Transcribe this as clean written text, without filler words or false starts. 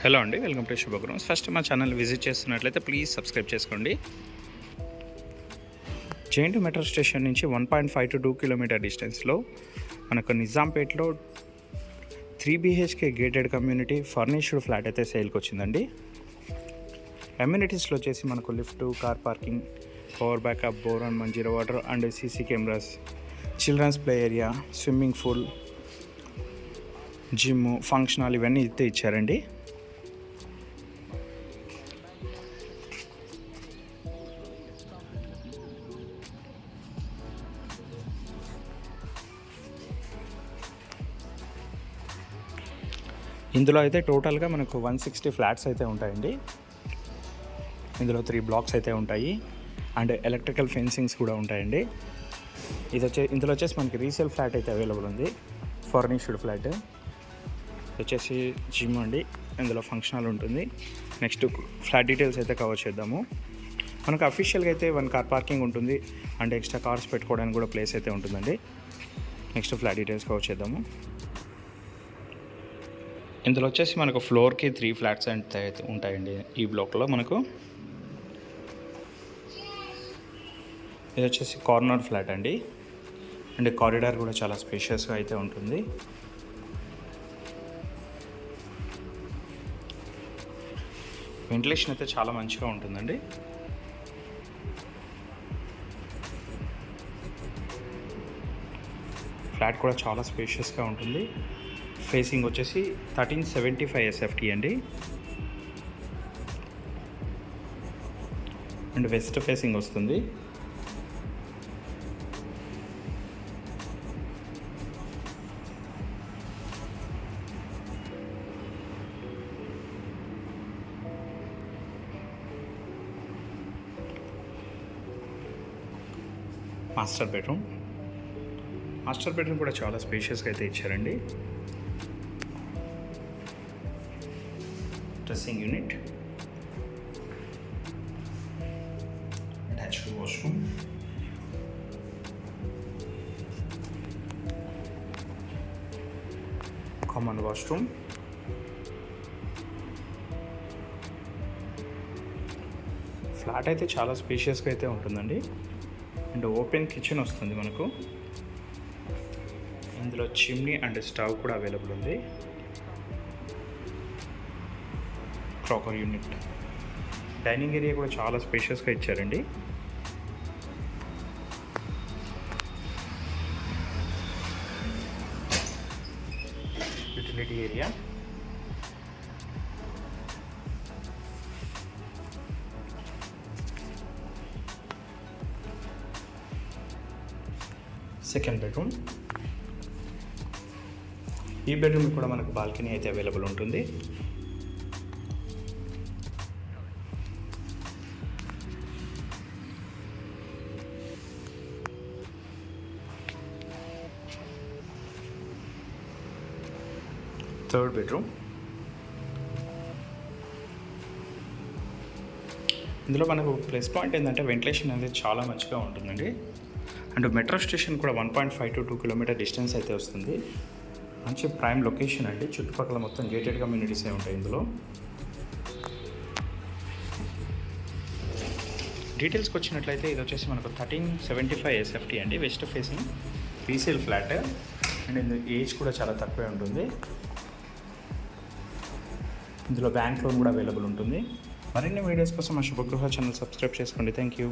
Hello అండి, welcome to Shubhagraham. First మా channel visit చేస్తున్నట్లయితే ప్లీజ్ సబ్స్క్రైబ్ చేసుకోండి. జేఎన్‌టీయూ మెట్రో స్టేషన్ నుంచి 1.5 to 2 కిలోమీటర్ డిస్టెన్స్లో మనకు నిజాంపేట్లో 3 BHK gated community furnished flat అయితే సేల్కి వచ్చిందండి. అమ్యూనిటీస్లో వచ్చేసి మనకు lift, car parking, power backup, bore and Manjira water and CC cameras, children's play area, swimming pool, gym, function hall ఇవన్నీ అయితే ఇచ్చారండి. ఇందులో అయితే టోటల్గా మనకు 160 ఫ్లాట్స్ అయితే ఉంటాయండి. ఇందులో 3 బ్లాక్స్ అయితే ఉంటాయి అండ్ ఎలక్ట్రికల్ ఫెన్సింగ్స్ కూడా ఉంటాయండి. ఇందులో వచ్చేసి మనకి రీసేల్ ఫ్లాట్ అయితే అవైలబుల్ ఉంది, ఫర్నిష్డ్ ఫ్లాట్. వచ్చేసి జిమ్ అండి, ఇందులో ఫంక్షన్ హాల్ ఉంటుంది. నెక్స్ట్ ఫ్లాట్ డీటెయిల్స్ అయితే కవర్ చేద్దాము. మనకు అఫీషియల్గా అయితే 1 కార్ పార్కింగ్ ఉంటుంది అండ్ ఎక్స్ట్రా కార్స్ పెట్టుకోవడానికి కూడా ప్లేస్ అయితే ఉంటుందండి. నెక్స్ట్ ఫ్లాట్ డీటెయిల్స్ కవర్ చేద్దాము. ఇందులో వచ్చేసి మనకు ఫ్లోర్కి 3 ఫ్లాట్స్ అయితే ఉంటాయండి. ఈ బ్లాక్లో మనకు ఇది వచ్చేసి కార్నర్ ఫ్లాట్ అండి అండ్ కారిడార్ కూడా చాలా స్పేషియస్గా అయితే ఉంటుంది. వెంటిలేషన్ అయితే చాలా మంచిగా ఉంటుందండి. ఫ్లాట్ కూడా చాలా స్పేషియస్గా ఉంటుంది. ఫేసింగ్ వచ్చేసి 1375 SFT అండి అండ్ వెస్ట్ ఫేసింగ్ వస్తుంది. మాస్టర్ బెడ్రూమ్ కూడా చాలా స్పేషియస్గా అయితే ఇచ్చారండి. Dressing unit, attached washroom, common washroom, flat అయితే చాలా స్పేషియస్గా అయితే ఉంటుందండి అండ్ ఓపెన్ కిచెన్ వస్తుంది మనకు. ఇందులో చిమ్నీ అండ్ స్టవ్ కూడా అవైలబుల్ ఉంది. క్రాకర్ యూనిట్, డైనింగ్ ఏరియా కూడా చాలా స్పేషియస్గా ఇచ్చారండి. Utility area, second bedroom. ఈ బెడ్రూమ్ కూడా మనకు బాల్కనీ అయితే అవైలబుల్ ఉంటుంది. Third bedroom. ఇందులో మనకు ప్లస్ పాయింట్ ఏంటంటే వెంటిలేషన్ అనేది చాలా మంచిగా ఉంటుందండి అండ్ మెట్రో స్టేషన్ కూడా 1.5 to 2 కిలోమీటర్ డిస్టెన్స్ అయితే వస్తుంది. మంచి ప్రైమ్ లొకేషన్ అండి. చుట్టుపక్కల మొత్తం గేటెడ్ కమ్యూనిటీసే ఉంటాయి. ఇందులో డీటెయిల్స్కి వచ్చినట్లయితే ఇది వచ్చేసి మనకు 1375 SFT అండి, west facing resale flat and ఇందులో ఏజ్ కూడా చాలా తక్కువే ఉంటుంది. ఇందులో బ్యాంక్ లోన్ కూడా అవైలబుల్ ఉంటుంది. మరిన్ని వీడియోస్ కోసం మా శుభగృహ ఛానల్ సబ్స్క్రైబ్ చేసుకోండి. Thank you.